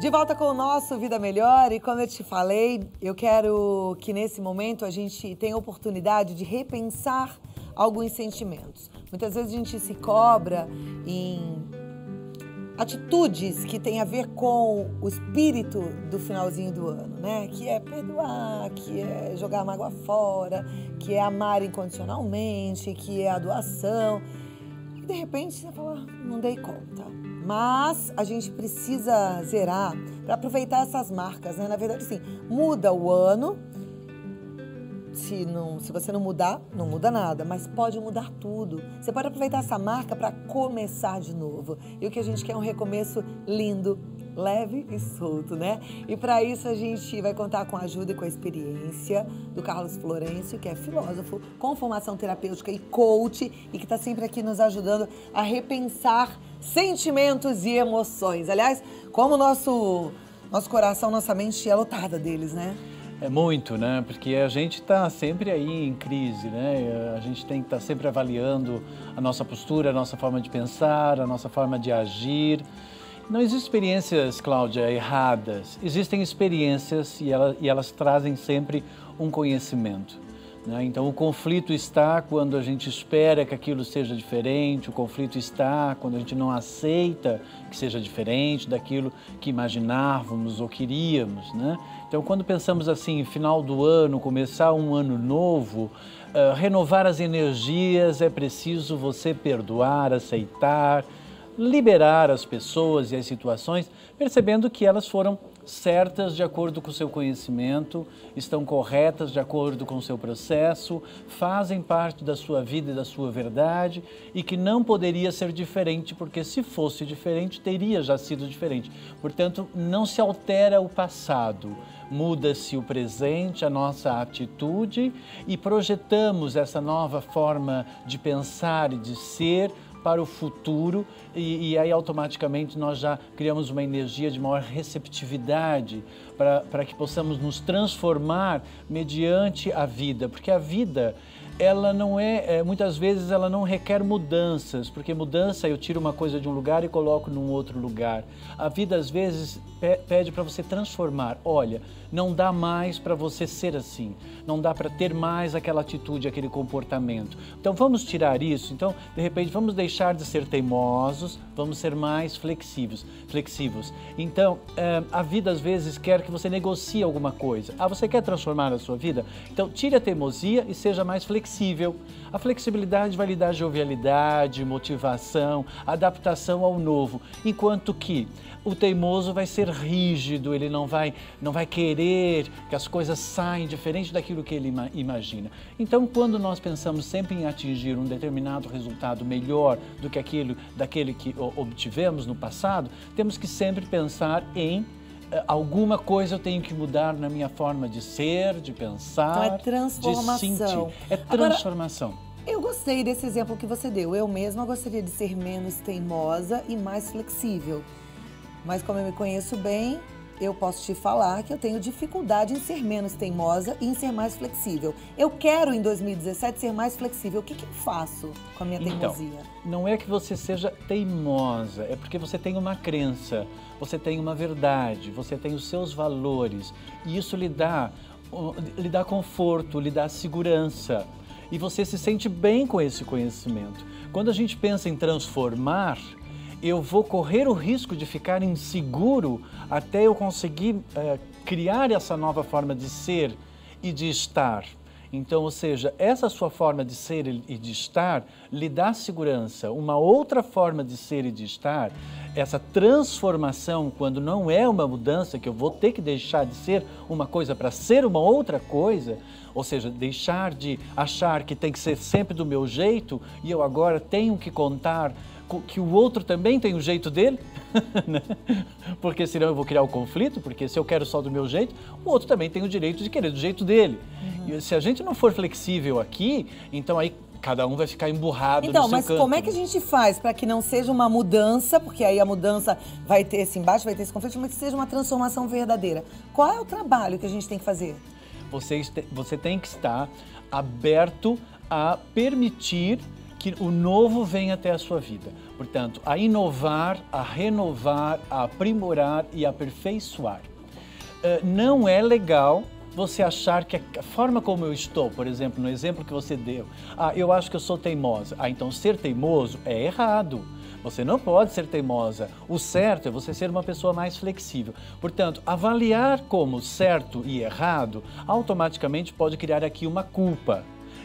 De volta com o nosso Vida Melhor e como eu te falei, eu quero que nesse momento a gente tenha a oportunidade de repensar alguns sentimentos. Muitas vezes a gente se cobra em atitudes que têm a ver com o espírito do finalzinho do ano, né? Que é perdoar, que é jogar a mágoa fora, que é amar incondicionalmente, que é a doação. E de repente você fala, não dei conta. Mas a gente precisa zerar para aproveitar essas marcas, né? Na verdade, assim, muda o ano. Se você não mudar, não muda nada, mas pode mudar tudo. Você pode aproveitar essa marca para começar de novo. E o que a gente quer é um recomeço lindo, leve e solto, né? E para isso a gente vai contar com a ajuda e com a experiência do Carlos Florencio, que é filósofo, com formação terapêutica e coach, e que está sempre aqui nos ajudando a repensar sentimentos e emoções. Aliás, como nosso coração, nossa mente é lotada deles, né? É muito, né? Porque a gente está sempre aí em crise, né? A gente tem que estar sempre avaliando a nossa postura, a nossa forma de pensar, a nossa forma de agir. Não existem experiências, Cláudia, erradas. Existem experiências e elas trazem sempre um conhecimento, né? Então, o conflito está quando a gente espera que aquilo seja diferente, o conflito está quando a gente não aceita que seja diferente daquilo que imaginávamos ou queríamos, né? Então, quando pensamos assim, final do ano, começar um ano novo, renovar as energias, é preciso você perdoar, aceitar, liberar as pessoas e as situações, percebendo que elas foram certas de acordo com o seu conhecimento, estão corretas de acordo com o seu processo, fazem parte da sua vida e da sua verdade e que não poderia ser diferente, porque se fosse diferente, teria já sido diferente. Portanto, não se altera o passado, muda-se o presente, a nossa atitude e projetamos essa nova forma de pensar e de ser para o futuro e aí automaticamente nós já criamos uma energia de maior receptividade para que possamos nos transformar mediante a vida, porque a vida ela não muitas vezes ela não requer mudanças, porque mudança eu tiro uma coisa de um lugar e coloco num outro lugar. A vida às vezes pede para você transformar. Olha, não dá mais para você ser assim, não dá para ter mais aquela atitude, aquele comportamento. Então vamos tirar isso, então de repente vamos deixar de ser teimosos, vamos ser mais flexíveis. Então a vida às vezes quer que você negocie alguma coisa. Você quer transformar a sua vida? Então tire a teimosia e seja mais flexível. A flexibilidade vai lhe dar jovialidade, motivação, adaptação ao novo, enquanto que o teimoso vai ser rígido, ele não vai querer que as coisas saiam diferente daquilo que ele imagina. Então, quando nós pensamos sempre em atingir um determinado resultado melhor do que daquele que obtivemos no passado, temos que sempre pensar em alguma coisa eu tenho que mudar na minha forma de ser, de pensar, então é transformação. De sentir. É transformação. Agora, eu gostei desse exemplo que você deu. Eu mesma gostaria de ser menos teimosa e mais flexível. Mas como eu me conheço bem, eu posso te falar que eu tenho dificuldade em ser menos teimosa e em ser mais flexível. Eu quero, em 2017, ser mais flexível. O que eu faço com a minha teimosia? Então, não é que você seja teimosa, é porque você tem uma crença, você tem uma verdade, você tem os seus valores. E isso lhe dá conforto, lhe dá segurança. E você se sente bem com esse conhecimento. Quando a gente pensa em transformar, eu vou correr o risco de ficar inseguro até eu conseguir criar essa nova forma de ser e de estar. Então, ou seja, essa sua forma de ser e de estar lhe dá segurança. Uma outra forma de ser e de estar, essa transformação, quando não é uma mudança, que eu vou ter que deixar de ser uma coisa para ser uma outra coisa, ou seja, deixar de achar que tem que ser sempre do meu jeito e eu agora tenho que contar que o outro também tem o jeito dele, né? Porque senão eu vou criar o conflito, porque se eu quero só do meu jeito, o outro também tem o direito de querer do jeito dele. E se a gente não for flexível aqui, então aí cada um vai ficar emburrado no seu canto. Então, mas como é que a gente faz para que não seja uma mudança, porque aí a mudança vai ter esse embate, vai ter esse conflito, mas que seja uma transformação verdadeira? Qual é o trabalho que a gente tem que fazer? Você tem que estar aberto a permitir que o novo venha até a sua vida. Portanto, a inovar, a renovar, a aprimorar e aperfeiçoar. Não é legal você achar que a forma como eu estou, por exemplo, no exemplo que você deu, eu acho que eu sou teimosa. Então ser teimoso é errado. Você não pode ser teimosa. O certo é você ser uma pessoa mais flexível. Portanto, avaliar como certo e errado automaticamente pode criar aqui uma culpa.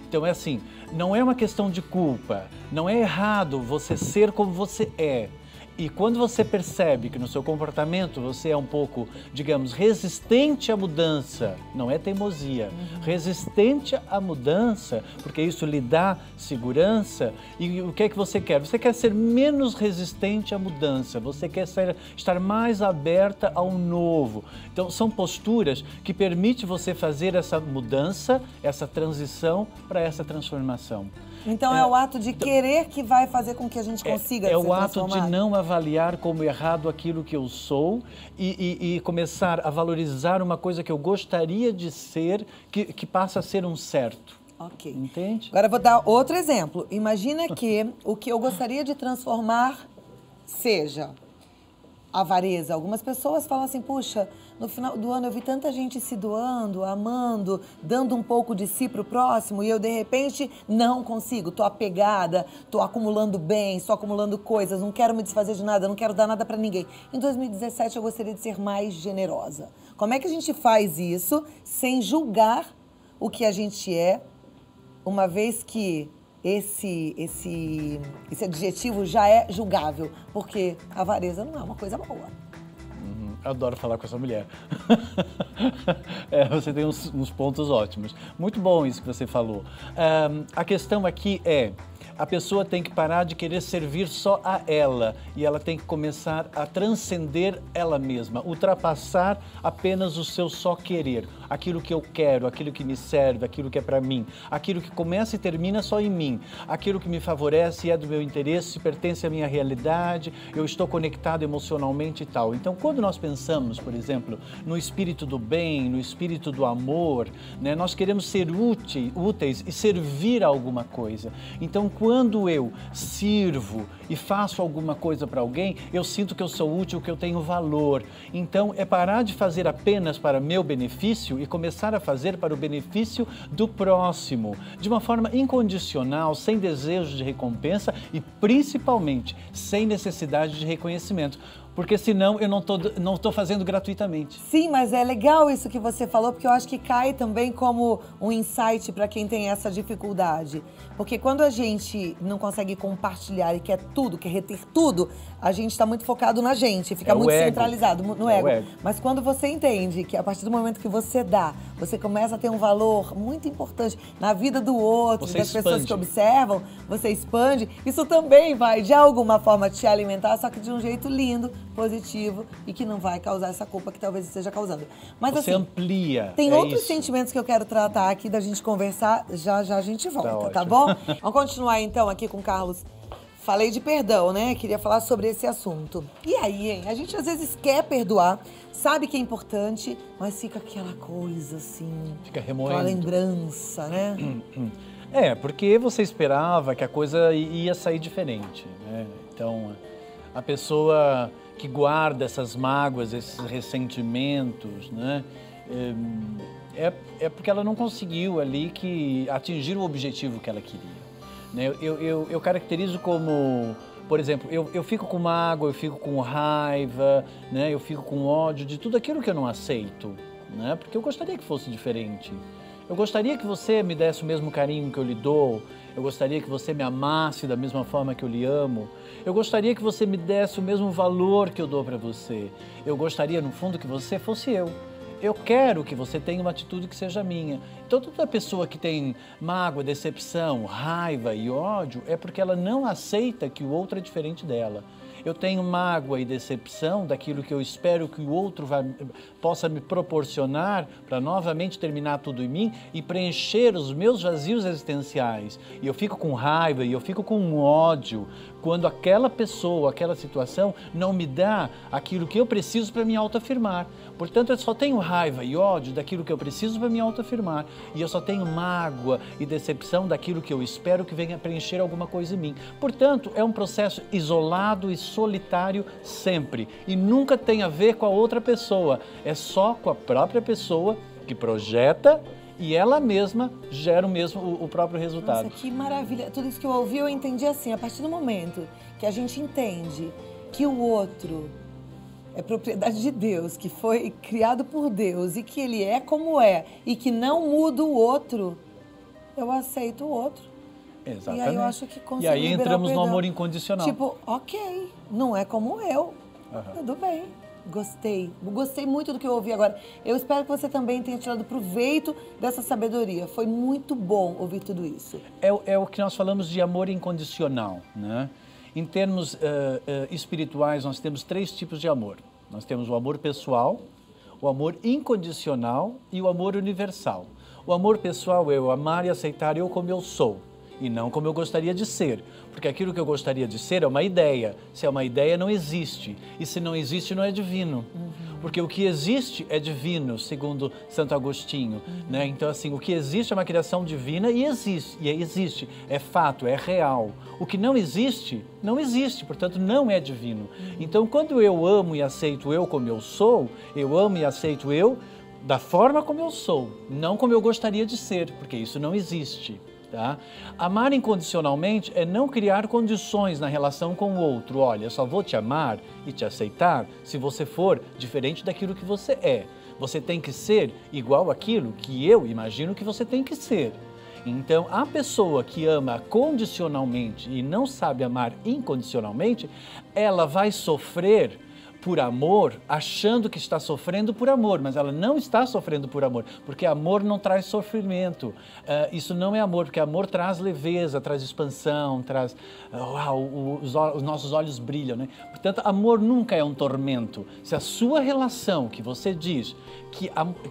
Então é assim, não é uma questão de culpa, não é errado você ser como você é. E quando você percebe que no seu comportamento você é um pouco, digamos, resistente à mudança, não é teimosia, resistente à mudança, porque isso lhe dá segurança, e o que é que você quer? Você quer ser menos resistente à mudança, você quer estar mais aberta ao novo. Então, são posturas que permitem você fazer essa mudança, essa transição para essa transformação. Então é o ato de querer que vai fazer com que a gente consiga É ser o ato de transformado. não avaliar como errado aquilo que eu sou e começar a valorizar uma coisa que eu gostaria de ser, que passa a ser um certo. Ok. Entende? Agora eu vou dar outro exemplo. Imagina que o que eu gostaria de transformar seja avareza. Algumas pessoas falam assim, puxa, no final do ano eu vi tanta gente se doando, amando, dando um pouco de si para o próximo e eu, de repente, não consigo. Estou apegada, estou acumulando bens, estou acumulando coisas, não quero me desfazer de nada, não quero dar nada para ninguém. Em 2017 eu gostaria de ser mais generosa. Como é que a gente faz isso sem julgar o que a gente é, uma vez que esse adjetivo já é julgável, porque a avareza não é uma coisa boa. Eu adoro falar com essa mulher. Você tem uns pontos ótimos. Muito bom isso que você falou. A questão aqui é, a pessoa tem que parar de querer servir só a ela e ela tem que começar a transcender ela mesma, ultrapassar apenas o seu só querer, aquilo que eu quero, aquilo que me serve, aquilo que é para mim, aquilo que começa e termina só em mim, aquilo que me favorece e é do meu interesse, pertence à minha realidade, eu estou conectado emocionalmente e tal. Então, quando nós pensamos, por exemplo, no espírito do bem, no espírito do amor, né, nós queremos ser úteis e servir a alguma coisa. Então, quando eu sirvo e faço alguma coisa para alguém, eu sinto que eu sou útil, que eu tenho valor. Então, é parar de fazer apenas para meu benefício e começar a fazer para o benefício do próximo, de uma forma incondicional, sem desejo de recompensa e, principalmente, sem necessidade de reconhecimento. Porque senão eu não tô fazendo gratuitamente. Sim, mas é legal isso que você falou, porque eu acho que cai também como um insight para quem tem essa dificuldade. Porque quando a gente não consegue compartilhar e quer tudo, quer reter tudo, a gente está muito focado na gente, fica muito centralizado no ego. Mas quando você entende que a partir do momento que você dá, você começa a ter um valor muito importante na vida do outro, das pessoas que observam, você expande, isso também vai, de alguma forma, te alimentar, só que de um jeito lindo, positivo e que não vai causar essa culpa que talvez esteja causando. Mas você assim, amplia. Tem outros sentimentos que eu quero tratar aqui da gente conversar, já a gente volta, tá bom? Vamos continuar então aqui com o Carlos. Falei de perdão, né? Queria falar sobre esse assunto. E aí, hein? A gente às vezes quer perdoar, sabe que é importante, mas fica aquela coisa assim, fica remoendo. Aquela lembrança, né? Porque você esperava que a coisa ia sair diferente, né? Então, a pessoa que guarda essas mágoas, esses ressentimentos, né? É porque ela não conseguiu ali atingir o objetivo que ela queria. Né? Eu caracterizo como, por exemplo, eu fico com mágoa, eu fico com raiva, né? Eu fico com ódio de tudo aquilo que eu não aceito, né? Porque eu gostaria que fosse diferente. Eu gostaria que você me desse o mesmo carinho que eu lhe dou. Eu gostaria que você me amasse da mesma forma que eu lhe amo. Eu gostaria que você me desse o mesmo valor que eu dou para você. Eu gostaria, no fundo, que você fosse eu. Eu quero que você tenha uma atitude que seja minha. Então, toda pessoa que tem mágoa, decepção, raiva e ódio é porque ela não aceita que o outro é diferente dela. Eu tenho mágoa e decepção daquilo que eu espero que o outro possa me proporcionar para novamente terminar tudo em mim e preencher os meus vazios existenciais. E eu fico com raiva e eu fico com ódio quando aquela pessoa, aquela situação não me dá aquilo que eu preciso para me autoafirmar. Portanto, eu só tenho raiva e ódio daquilo que eu preciso para me autoafirmar. E eu só tenho mágoa e decepção daquilo que eu espero que venha preencher alguma coisa em mim. Portanto, é um processo isolado e solitário sempre. E nunca tem a ver com a outra pessoa. É só com a própria pessoa que projeta e ela mesma gera o próprio resultado. Nossa, que maravilha. Tudo isso que eu ouvi, eu entendi assim, a partir do momento que a gente entende que o outro é propriedade de Deus, que foi criado por Deus e que ele é como é e que não muda o outro, eu aceito o outro. Exatamente. E aí eu acho que consigo E aí entramos no perdão. amor incondicional. Tipo, ok, não é como eu, tudo bem. Gostei muito do que eu ouvi agora. Eu espero que você também tenha tirado proveito dessa sabedoria. Foi muito bom ouvir tudo isso. É o que nós falamos de amor incondicional, né? Em termos espirituais, nós temos 3 tipos de amor. Nós temos o amor pessoal, o amor incondicional e o amor universal. O amor pessoal é eu amar e aceitar eu como eu sou e não como eu gostaria de ser. Porque aquilo que eu gostaria de ser é uma ideia. Se é uma ideia, não existe. E se não existe, não é divino. Porque o que existe é divino, segundo Santo Agostinho. Né? Então, assim, o que existe é uma criação divina e existe. É fato, é real. O que não existe, portanto, não é divino. Então, quando eu amo e aceito eu como eu sou, eu amo e aceito eu da forma como eu sou, não como eu gostaria de ser, porque isso não existe. Tá? Amar incondicionalmente é não criar condições na relação com o outro. Olha, eu só vou te amar e te aceitar se você for diferente daquilo que você é. Você tem que ser igual àquilo que eu imagino que você tem que ser. Então, a pessoa que ama condicionalmente e não sabe amar incondicionalmente, ela vai sofrer por amor, achando que está sofrendo por amor, mas ela não está sofrendo por amor, porque amor não traz sofrimento. Isso não é amor, porque amor traz leveza, traz expansão, traz... os nossos olhos brilham, né? Portanto, amor nunca é um tormento. Se a sua relação, que você diz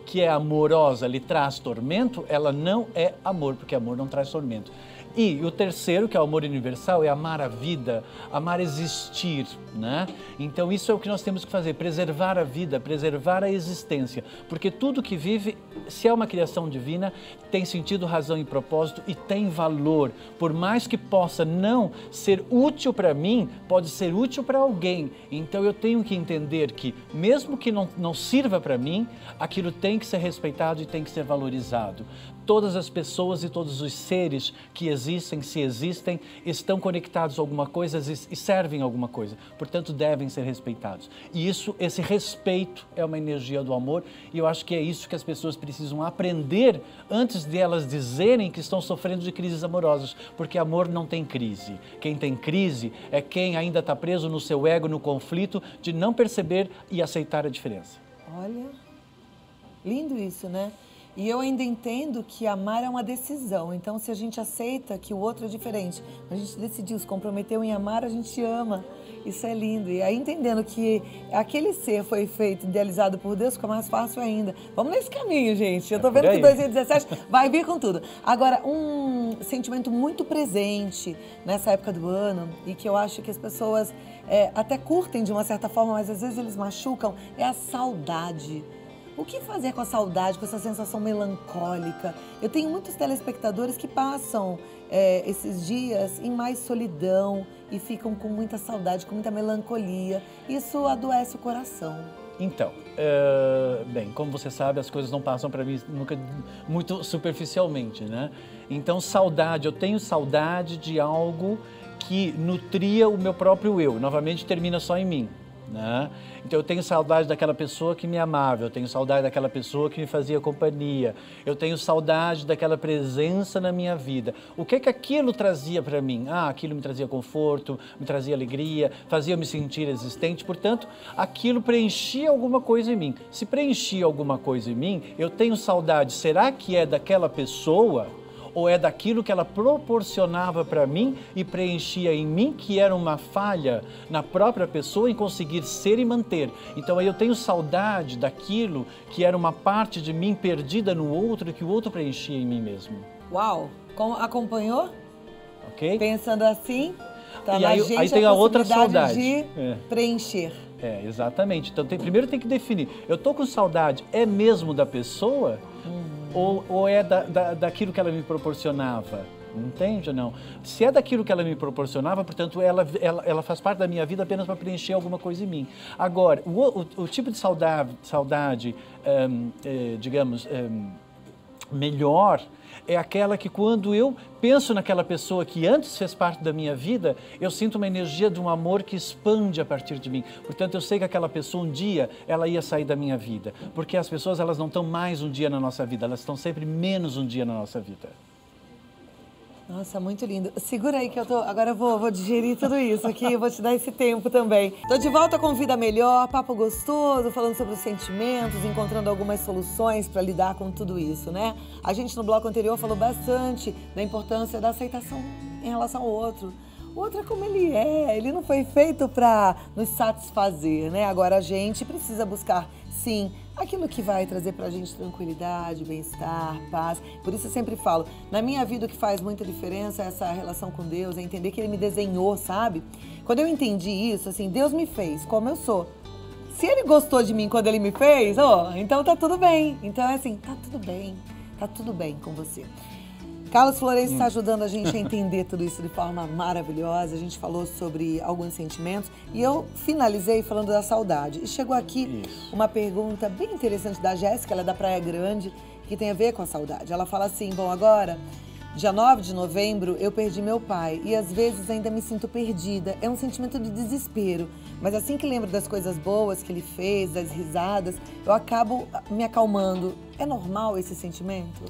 que é amorosa, lhe traz tormento, ela não é amor, porque amor não traz tormento. E o terceiro, que é o amor universal, é amar a vida, amar existir, né? Então isso é o que nós temos que fazer, preservar a vida, preservar a existência, porque tudo que vive, se é uma criação divina, tem sentido, razão e propósito e tem valor. Por mais que possa não ser útil para mim, pode ser útil para alguém. Então eu tenho que entender que, mesmo que não sirva para mim, aquilo tem que ser respeitado e tem que ser valorizado. Todas as pessoas e todos os seres que existem, se existem, estão conectados a alguma coisa e servem a alguma coisa. Portanto, devem ser respeitados. E esse respeito é uma energia do amor e eu acho que é isso que as pessoas precisam aprender antes de elas dizerem que estão sofrendo de crises amorosas. Porque amor não tem crise. Quem tem crise é quem ainda está preso no seu ego, no conflito de não perceber e aceitar a diferença. Olha, lindo isso, né? E eu ainda entendo que amar é uma decisão. Então, se a gente aceita que o outro é diferente, a gente decidiu, se comprometeu em amar, a gente ama. Isso é lindo. E aí, entendendo que aquele ser foi feito, idealizado por Deus, fica mais fácil ainda. Vamos nesse caminho, gente. Eu tô vendo que 2017 vai vir com tudo. Agora, um sentimento muito presente nessa época do ano e que eu acho que as pessoas até curtem de uma certa forma, mas às vezes eles machucam, é a saudade. O que fazer com a saudade, com essa sensação melancólica? Eu tenho muitos telespectadores que passam esses dias em mais solidão e ficam com muita saudade, com muita melancolia. Isso adoece o coração. Então, bem, como você sabe, as coisas não passam para mim nunca muito superficialmente, né? Então, saudade, eu tenho saudade de algo que nutria o meu próprio eu. Novamente, termina só em mim. Né? Então eu tenho saudade daquela pessoa que me amava, eu tenho saudade daquela pessoa que me fazia companhia, eu tenho saudade daquela presença na minha vida. O que é que aquilo trazia para mim? Aquilo me trazia conforto, me trazia alegria, fazia eu me sentir existente, portanto, aquilo preenchia alguma coisa em mim. Se preenchia alguma coisa em mim, eu tenho saudade, será que é daquela pessoa? Ou é daquilo que ela proporcionava para mim e preenchia em mim, que era uma falha na própria pessoa em conseguir ser e manter. Então aí eu tenho saudade daquilo que era uma parte de mim perdida no outro e que o outro preenchia em mim mesmo. Uau! Acompanhou? Ok? Pensando assim? Tá e na aí, gente aí tem a outra possibilidade saudade. de preencher. Exatamente. Então, primeiro tem que definir, eu tô com saudade, é mesmo da pessoa ou é daquilo que ela me proporcionava? Entende ou não? Se é daquilo que ela me proporcionava, portanto, ela faz parte da minha vida apenas para preencher alguma coisa em mim. Agora, o tipo de saudade digamos, melhor, é aquela que quando eu penso naquela pessoa que antes fez parte da minha vida, eu sinto uma energia de um amor que expande a partir de mim. Portanto, eu sei que aquela pessoa um dia, ela ia sair da minha vida. Porque as pessoas, elas não estão mais um dia na nossa vida, elas estão sempre menos um dia na nossa vida. Nossa, muito lindo. Segura aí que agora eu vou digerir tudo isso aqui, eu vou te dar esse tempo também. Tô de volta com Vida Melhor, papo gostoso, falando sobre os sentimentos, encontrando algumas soluções para lidar com tudo isso, né? A gente no bloco anterior falou bastante da importância da aceitação em relação ao outro. O outro é como ele não foi feito para nos satisfazer, né? Agora a gente precisa buscar, sim, aquilo que vai trazer pra gente tranquilidade, bem-estar, paz. Por isso eu sempre falo, na minha vida o que faz muita diferença é essa relação com Deus, é entender que Ele me desenhou, sabe? Quando eu entendi isso, assim, Deus me fez como eu sou. Se Ele gostou de mim quando Ele me fez, então tá tudo bem. Então é assim, tá tudo bem com você. Carlos Florencio está ajudando a gente a entender tudo isso de forma maravilhosa. A gente falou sobre alguns sentimentos e eu finalizei falando da saudade. E chegou aqui uma pergunta bem interessante da Jéssica, ela é da Praia Grande, que tem a ver com a saudade. Ela fala assim, bom, agora, dia 9 de novembro, eu perdi meu pai e às vezes ainda me sinto perdida. É um sentimento de desespero, mas assim que lembro das coisas boas que ele fez, das risadas, eu acabo me acalmando. É normal esse sentimento?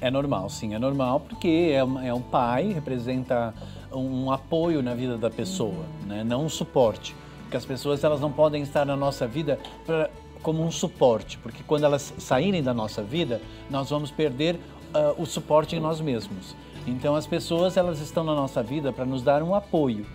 É normal, sim, é normal, porque é um pai, representa um apoio na vida da pessoa, né? Não um suporte. Porque as pessoas, elas não podem estar na nossa vida como um suporte, porque quando elas saírem da nossa vida, nós vamos perder o suporte em nós mesmos. Então as pessoas, elas estão na nossa vida para nos dar um apoio.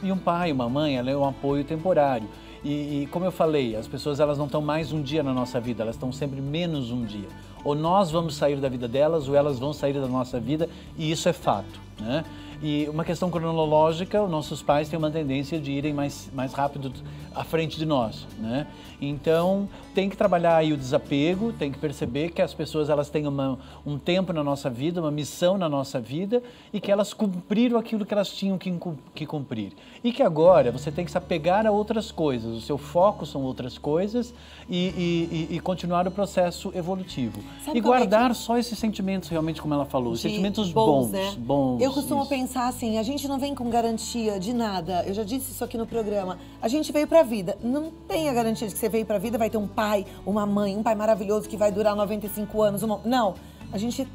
E um pai, uma mãe, ela é um apoio temporário. E como eu falei, as pessoas, elas não estão mais um dia na nossa vida, elas estão sempre menos um dia. Ou nós vamos sair da vida delas, ou elas vão sair da nossa vida, e isso é fato, né? E uma questão cronológica, os nossos pais têm uma tendência de irem mais rápido à frente de nós, né? Então, tem que trabalhar aí o desapego, tem que perceber que as pessoas, elas têm um tempo na nossa vida, uma missão na nossa vida, e que elas cumpriram aquilo que elas tinham que cumprir. E que agora você tem que se apegar a outras coisas, o seu foco são outras coisas, e continuar o processo evolutivo. Sabe, e guardar só esses sentimentos, realmente, como ela falou, os sentimentos bons, né? Bons. Eu costumo pensar assim, a gente não vem com garantia de nada. Eu já disse isso aqui no programa. A gente veio pra vida. Não tem a garantia de que você veio pra vida, vai ter um pai, uma mãe, um pai maravilhoso que vai durar 95 anos. Não, a gente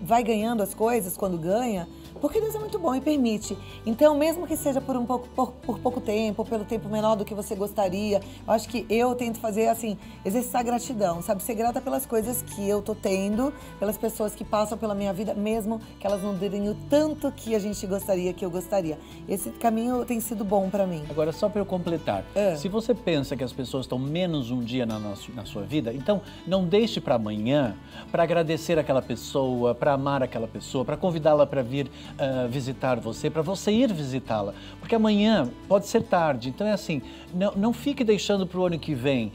vai ganhando as coisas quando ganha, porque Deus é muito bom e permite. Então, mesmo que seja por pouco tempo, ou pelo tempo menor do que você gostaria, eu acho que eu tento fazer assim, exercitar gratidão, sabe? Ser grata pelas coisas que eu tô tendo, pelas pessoas que passam pela minha vida, mesmo que elas não durem o tanto que a gente gostaria, que eu gostaria. Esse caminho tem sido bom pra mim. Agora, só para eu completar, se você pensa que as pessoas estão menos um dia na sua vida, então não deixe para amanhã para agradecer aquela pessoa, para amar aquela pessoa, para convidá-la para vir visitar você, para você ir visitá-la, porque amanhã pode ser tarde. Então é assim, não fique deixando para o ano que vem.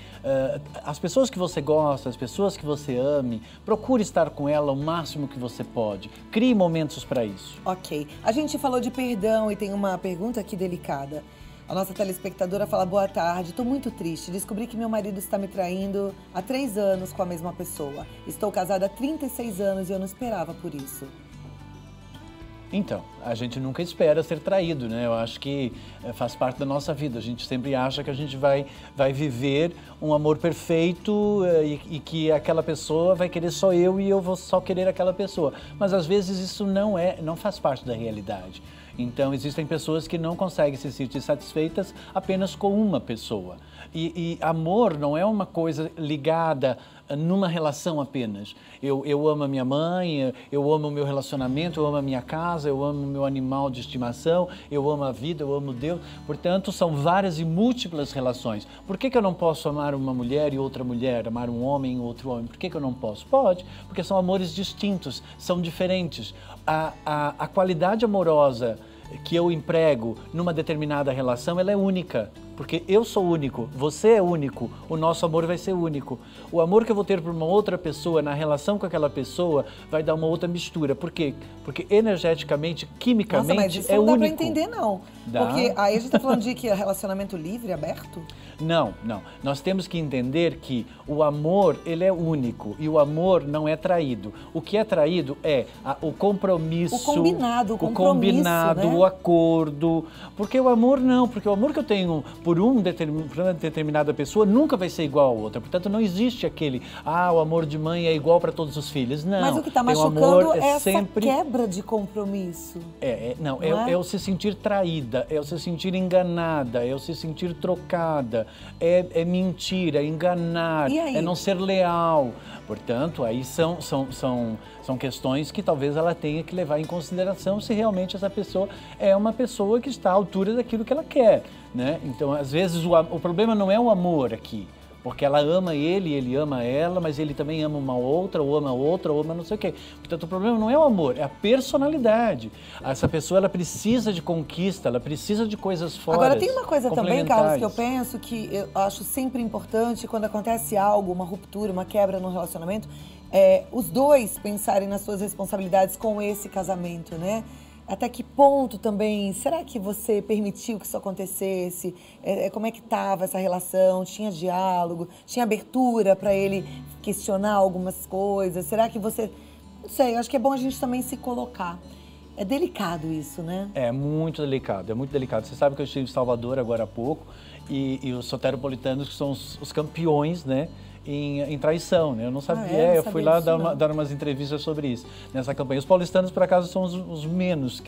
As pessoas que você gosta, as pessoas que você ame, procure estar com ela o máximo que você pode. Crie momentos para isso. Ok. A gente falou de perdão e tem uma pergunta aqui delicada. A nossa telespectadora fala, boa tarde, estou muito triste. Descobri que meu marido está me traindo há 3 anos com a mesma pessoa. Estou casada há 36 anos e eu não esperava por isso. Então, a gente nunca espera ser traído, né? Eu acho que faz parte da nossa vida. A gente sempre acha que a gente vai viver um amor perfeito e que aquela pessoa vai querer só eu e eu vou só querer aquela pessoa. Mas às vezes isso não faz parte da realidade. Então, existem pessoas que não conseguem se sentir satisfeitas apenas com uma pessoa. E amor não é uma coisa ligada numa relação apenas. Eu amo a minha mãe, eu amo o meu relacionamento, eu amo a minha casa, eu amo o meu animal de estimação, eu amo a vida, eu amo Deus. Portanto, são várias e múltiplas relações. Por que eu não posso amar uma mulher e outra mulher, amar um homem e outro homem? Por que eu não posso? Pode, porque são amores distintos, são diferentes. A qualidade amorosa que eu emprego numa determinada relação, ela é única. Porque eu sou único, você é único, o nosso amor vai ser único. O amor que eu vou ter por uma outra pessoa, na relação com aquela pessoa, vai dar uma outra mistura. Por quê? Porque energeticamente, quimicamente, Nossa, mas isso é não único. dá pra entender, não. Dá. Porque aí a gente tá falando de que é relacionamento livre, aberto? Não, não. Nós temos que entender que o amor, ele é único e o amor não é traído. O que é traído é o compromisso. O combinado, o compromisso, o combinado, né? o acordo. Porque o amor não, porque o amor que eu tenho por uma determinada pessoa nunca vai ser igual a outra. Portanto, não existe aquele, o amor de mãe é igual para todos os filhos. Não. Mas o que está Tem machucando amor, é essa sempre... quebra de compromisso. Não é o se sentir traída, é o se sentir enganada, é o se sentir trocada, é mentira, é enganar, é não ser leal. Portanto, aí são questões que talvez ela tenha que levar em consideração se realmente essa pessoa é uma pessoa que está à altura daquilo que ela quer, né? Então, às vezes, o problema não é o amor aqui. Porque ela ama ele ama ela, mas ele também ama uma outra, ou ama não sei o quê. Portanto, o problema não é o amor, é a personalidade. Essa pessoa, ela precisa de conquista, ela precisa de coisas fora. Agora, tem uma coisa também, Carlos, que eu penso que eu acho sempre importante quando acontece algo, uma ruptura, uma quebra no relacionamento, os dois pensarem nas suas responsabilidades com esse casamento, né? Até que ponto também, será que você permitiu que isso acontecesse? Como é que estava essa relação? Tinha diálogo? Tinha abertura para ele questionar algumas coisas? Será que você... Não sei, eu acho que é bom a gente também se colocar. É delicado isso, né? É muito delicado, é muito delicado. Você sabe que eu estive em Salvador agora há pouco e os soteropolitanos que são os campeões, né? Em traição, né? Eu não sabia, eu fui lá dar umas entrevistas sobre isso, nessa campanha. Os paulistanos, por acaso, são os menos,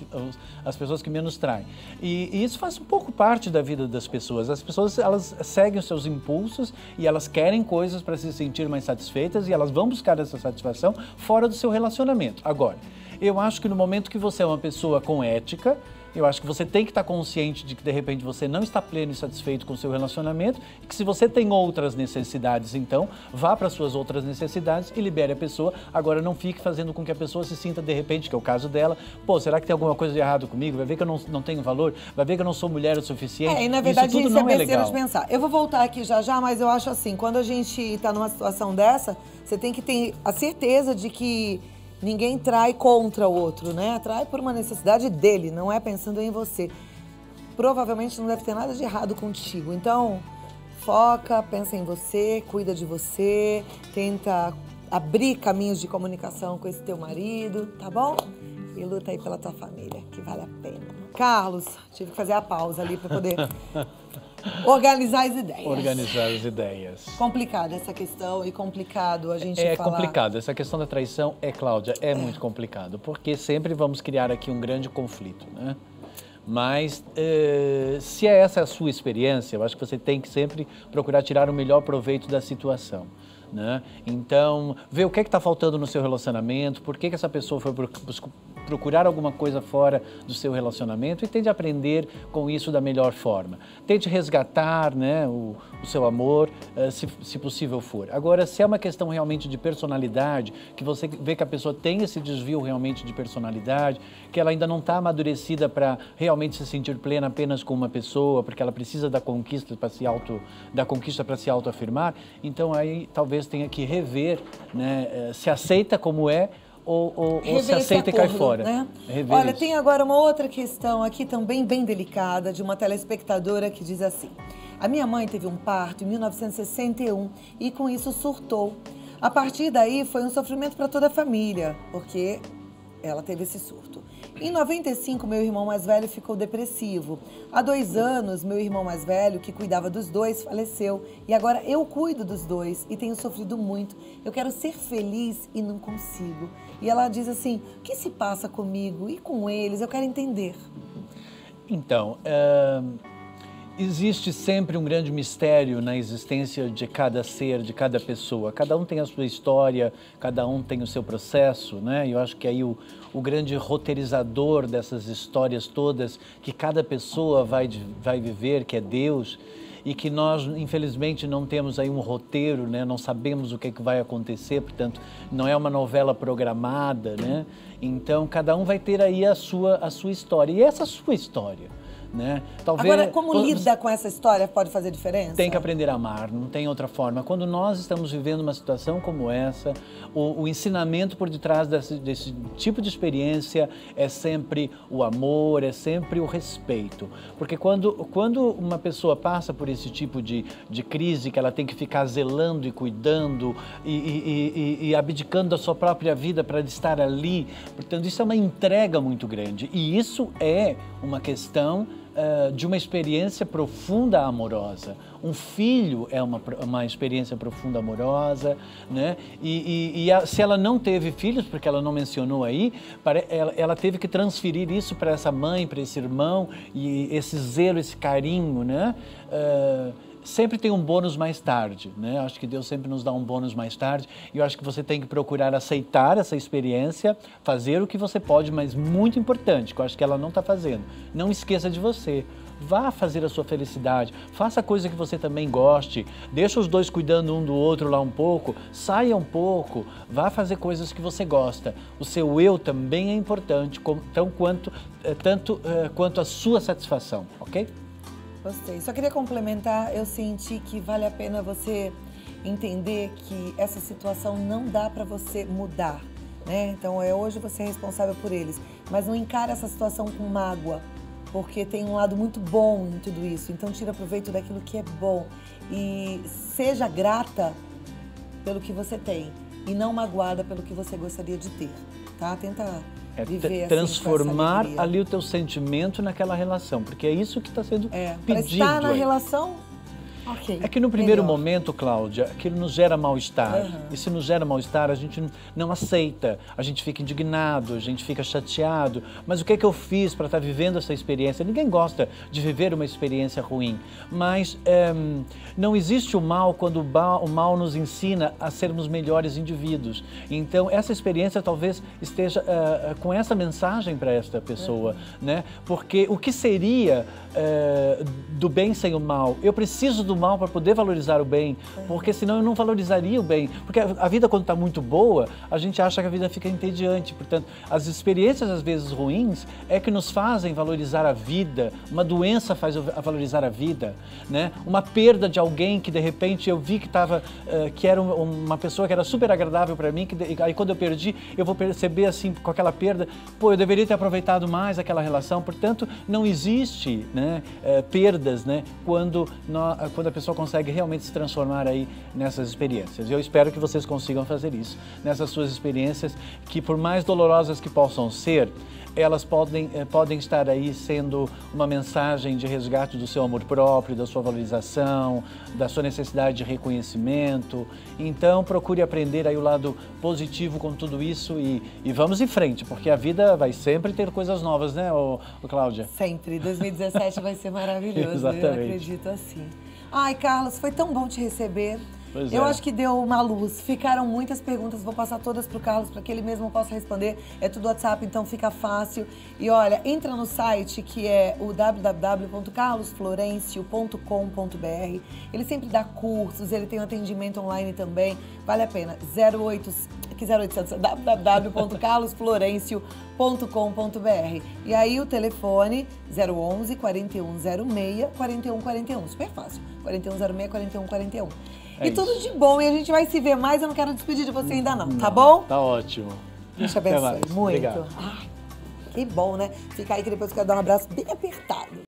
as pessoas que menos traem. E isso faz um pouco parte da vida das pessoas. As pessoas, elas seguem os seus impulsos e elas querem coisas para se sentir mais satisfeitas e elas vão buscar essa satisfação fora do seu relacionamento. Agora, eu acho que no momento que você é uma pessoa com ética, eu acho que você tem que estar consciente de que, de repente, você não está pleno e satisfeito com o seu relacionamento e que se você tem outras necessidades, então, vá para as suas outras necessidades e libere a pessoa. Agora, não fique fazendo com que a pessoa se sinta, de repente, que é o caso dela, será que tem alguma coisa de errado comigo? Vai ver que eu não tenho valor? Vai ver que eu não sou mulher o suficiente? E na verdade, isso tudo não é legal. De pensar. Eu vou voltar aqui já, mas eu acho assim, quando a gente está numa situação dessa, você tem que ter a certeza de que ninguém trai contra o outro, né? Trai por uma necessidade dele, não é pensando em você. Provavelmente não deve ter nada de errado contigo. Então, foca, pensa em você, cuida de você, tenta abrir caminhos de comunicação com esse teu marido, tá bom? E luta aí pela tua família, que vale a pena. Carlos, tive que fazer a pausa ali para poder organizar as ideias. Organizar as ideias. Complicada essa questão e complicado a gente falar. É complicado. Essa questão da traição, Cláudia, é muito complicado. Porque sempre vamos criar aqui um grande conflito, né? Mas se essa é a sua experiência, eu acho que você tem que sempre procurar tirar o melhor proveito da situação, né? Então, ver o que está faltando no seu relacionamento, por que essa pessoa foi procurar alguma coisa fora do seu relacionamento e tente aprender com isso da melhor forma. Tente resgatar, né, o seu amor, se possível for. Agora, se é uma questão realmente de personalidade, que você vê que a pessoa tem esse desvio realmente de personalidade, que ela ainda não está amadurecida para realmente se sentir plena apenas com uma pessoa, porque ela precisa da conquista para se autoafirmar, então aí talvez tenha que rever, né, se aceita como é, ou se aceita e cai fora. Né? Olha, tem agora uma outra questão aqui também bem delicada, de uma telespectadora que diz assim: a minha mãe teve um parto em 1961 e com isso surtou. A partir daí foi um sofrimento para toda a família, porque ela teve esse surto. Em 95, meu irmão mais velho ficou depressivo. Há 2 anos, meu irmão mais velho, que cuidava dos dois, faleceu. E agora eu cuido dos dois e tenho sofrido muito. Eu quero ser feliz e não consigo. E ela diz assim: o que se passa comigo e com eles? Eu quero entender. Então, Existe sempre um grande mistério na existência de cada ser, de cada pessoa. Cada um tem a sua história, cada um tem o seu processo, né? E eu acho que aí o grande roteirizador dessas histórias todas, que cada pessoa vai viver, que é Deus, e que nós, infelizmente, não temos aí um roteiro, né? Não sabemos o que vai acontecer, portanto, não é uma novela programada, né? Então, cada um vai ter aí a sua história. E essa sua história, né? Talvez, agora, como lida com essa história pode fazer diferença? Tem que aprender a amar, não tem outra forma. Quando nós estamos vivendo uma situação como essa, o ensinamento por detrás desse tipo de experiência é sempre o amor, é sempre o respeito. Porque quando uma pessoa passa por esse tipo de crise, que ela tem que ficar zelando e cuidando e abdicando da sua própria vida para estar ali, portanto, isso é uma entrega muito grande. E isso é uma questão de uma experiência profunda amorosa. Um filho é uma experiência profunda amorosa, né? Se ela não teve filhos, porque ela não mencionou aí, ela teve que transferir isso para essa mãe, para esse irmão, e esse zelo, esse carinho, né? Sempre tem um bônus mais tarde, né? Acho que Deus sempre nos dá um bônus mais tarde, e eu acho que você tem que procurar aceitar essa experiência, fazer o que você pode, mas muito importante, que eu acho que ela não está fazendo. Não esqueça de você. Vá fazer a sua felicidade, faça coisa que você também goste, deixa os dois cuidando um do outro lá um pouco, saia um pouco, vá fazer coisas que você gosta. O seu eu também é importante, tanto quanto a sua satisfação, ok? Gostei. Só queria complementar, eu senti que vale a pena você entender que essa situação não dá para você mudar, né? Então, hoje você é responsável por eles, mas não encara essa situação com mágoa, porque tem um lado muito bom em tudo isso. Então, tira proveito daquilo que é bom e seja grata pelo que você tem e não magoada pelo que você gostaria de ter, tá? Tenta viver assim, transformar ali o teu sentimento naquela relação, porque é isso que está sendo pedido. Para estar na relação, ok. É que no primeiro momento, Cláudia, aquilo nos gera mal-estar. E se nos gera mal-estar, a gente não aceita, a gente fica indignado, a gente fica chateado. Mas o que é que eu fiz para estar vivendo essa experiência? Ninguém gosta de viver uma experiência ruim, mas não existe o mal quando o mal nos ensina a sermos melhores indivíduos. Então, essa experiência talvez esteja com essa mensagem para esta pessoa, né? Porque o que seria do bem sem o mal? Eu preciso do mal para poder valorizar o bem, porque senão eu não valorizaria o bem. Porque a vida, quando está muito boa, a gente acha que a vida fica entediante. Portanto, as experiências, às vezes, ruins, é que nos fazem valorizar a vida. Uma doença faz valorizar a vida, né? Uma perda de alguém que, de repente, eu vi que era uma pessoa que era super agradável para mim, aí quando eu perdi, eu vou perceber, assim, com aquela perda, pô, eu deveria ter aproveitado mais aquela relação. Portanto, não existe, né, perdas, né, quando a pessoa consegue realmente se transformar aí nessas experiências. Eu espero que vocês consigam fazer isso, nessas suas experiências, que por mais dolorosas que possam ser, elas podem estar aí sendo uma mensagem de resgate do seu amor próprio, da sua valorização, da sua necessidade de reconhecimento. Então, procure aprender aí o lado positivo com tudo isso e vamos em frente, porque a vida vai sempre ter coisas novas, né, Cláudia? Sempre. 2017 vai ser maravilhoso. Exatamente. Eu acredito assim. Ai, Carlos, foi tão bom te receber. Eu acho que deu uma luz. Ficaram muitas perguntas, vou passar todas pro Carlos para que ele mesmo possa responder. É tudo WhatsApp, então fica fácil. E olha, entra no site que é o www.carlosflorencio.com.br. Ele sempre dá cursos, ele tem um atendimento online também. Vale a pena. 0800 www.carlosflorencio.com.br. E aí o telefone 011 4106 4141. Super fácil. 4106 4141. E tudo de bom. E a gente vai se ver mais. Eu não quero despedir de você ainda não, tá bom? Tá ótimo. Deus te abençoe muito. Obrigado. Que bom, né? Fica aí que depois eu quero dar um abraço bem apertado.